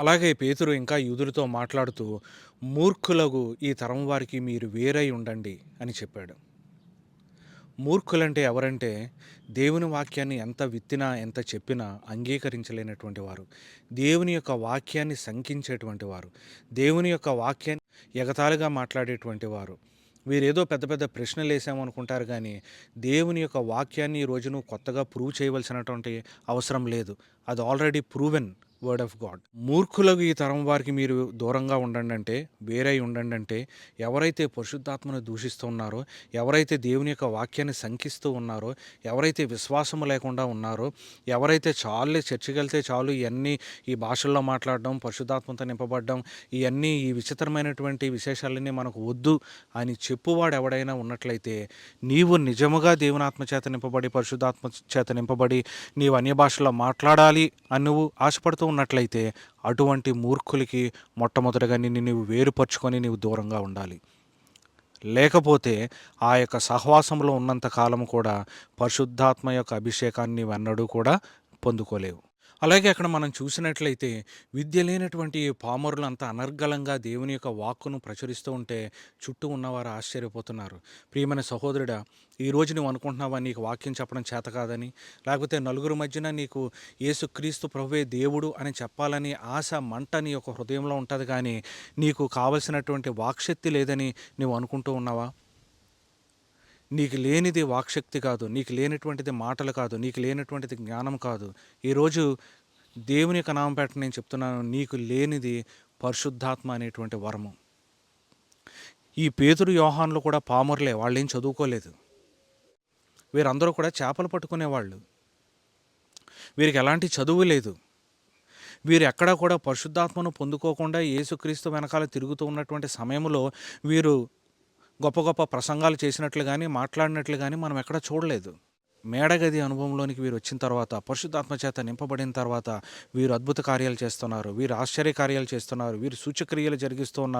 అలాగే పేతురు ఇంకా యూదులతో మాట్లాడుతూ, మూర్ఖులగు ఈ తరం వారికి మీరు వేరై ఉండండి అని చెప్పాడు. మూర్ఖులంటే ఎవరంటే, దేవుని వాక్యాన్ని ఎంత విత్తినా, ఎంత చెప్పినా అంగీకరించలేనటువంటి వారు. దేవుని యొక్క వాక్యాన్ని శంకించేటువంటి వారు. దేవుని యొక్క వాక్యాన్ని ఎగతాళిగా మాట్లాడేటువంటి వారు. వీరేదో పెద్ద పెద్ద ప్రశ్నలేసామనుకుంటారు గానీ, దేవుని యొక్క వాక్యాన్ని ఈ రోజు నువ్వు కొత్తగా ప్రూవ్ చేయవలసినటువంటి అవసరం లేదు. అది already proven word of God. మూర్ఖులకు ఈ తరం వారికి మీరు దూరంగా ఉండండంటే, వేరై ఉండండంటే, ఎవరైతే పరిశుద్ధాత్మను దూషిస్తూ ఉన్నారో, ఎవరైతే దేవుని యొక్క వాక్యాన్ని శంకిస్తూ ఉన్నారో, ఎవరైతే విశ్వాసము లేకుండా ఉన్నారో, ఎవరైతే చాలులే చర్చికెళ్తే చాలు ఇయన్నీ ఈ భాషల్లో మాట్లాడడం, పరిశుద్ధాత్మతో నింపబడడం, ఇయన్నీ ఈ విచిత్రమైనటువంటి విశేషాలన్నీ మనకు వద్దు అని చెప్పువాడు ఎవడైనా ఉన్నట్లయితే, నీవు నిజముగా దేవుని ఆత్మ చేత నింపబడి, పరిశుద్ధాత్మ చేత నింపబడి, నీవు అన్య భాషలో మాట్లాడాలి అని నువ్వు ఆశపడుతూ ఉన్నట్లయితే, అటువంటి మూర్ఖులకి మొట్టమొదటిగా నిన్ను నీవు వేరుపరుచుకొని నీవు దూరంగా ఉండాలి. లేకపోతే ఆ యొక్క సహవాసంలో ఉన్నంత కాలం కూడా పరిశుద్ధాత్మ యొక్క అభిషేకాన్ని నీవెన్నడూ కూడా పొందుకోలేవు. అలాగే అక్కడ మనం చూసినట్లయితే విద్య లేనటువంటి ఈ పామరులు అంత అనర్గళంగా దేవుని యొక్క వాక్కును ప్రచురిస్తూ ఉంటే చుట్టూ ఉన్నవారు ఆశ్చర్యపోతున్నారు. ప్రియమైన సహోదరుడా, ఈరోజు నువ్వు అనుకుంటున్నావా నీకు వాక్యం చెప్పడం చేత కాదని, లేకపోతే నలుగురు మధ్యన నీకు యేసుక్రీస్తు ప్రభువే దేవుడు అని చెప్పాలని ఆశ మంట నీ యొక్క హృదయంలో ఉంటుంది, కానీ నీకు కావలసినటువంటి వాక్శక్తి లేదని నువ్వు అనుకుంటూ ఉన్నావా? నీకు లేనిది వాక్శక్తి కాదు, నీకు లేనటువంటిది మాటలు కాదు, నీకు లేనటువంటిది జ్ఞానం కాదు. ఈరోజు దేవుని యొక్క నామం పేరట నేను చెప్తున్నాను, నీకు లేనిది పరిశుద్ధాత్మ అనేటువంటి వరము. ఈ పేతురు యోహాన్లు కూడా పామరులే, వాళ్ళేం చదువుకోలేదు. వీరందరూ కూడా చేపలు పట్టుకునేవాళ్ళు. వీరికి ఎలాంటి చదువు లేదు. వీరు ఎక్కడా కూడా పరిశుద్ధాత్మను పొందుకోకుండా యేసుక్రీస్తు వెనకాల తిరుగుతూ ఉన్నటువంటి సమయంలో వీరు గొప్ప గొప్ప ప్రసంగాలు చేసినట్లు కానీ, మాట్లాడినట్లు కానీ మనం ఎక్కడ చూడలేదు. మేడగది అనుభవంలోనికి వీరు వచ్చిన తర్వాత, పరిశుద్ధాత్మ చేత నింపబడిన తర్వాత వీరు అద్భుత కార్యాలు చేస్తున్నారు, వీరు ఆశ్చర్య కార్యాలు చేస్తున్నారు, వీరు సూచక్రియలు జరిగిస్తూ ఉన్నారు.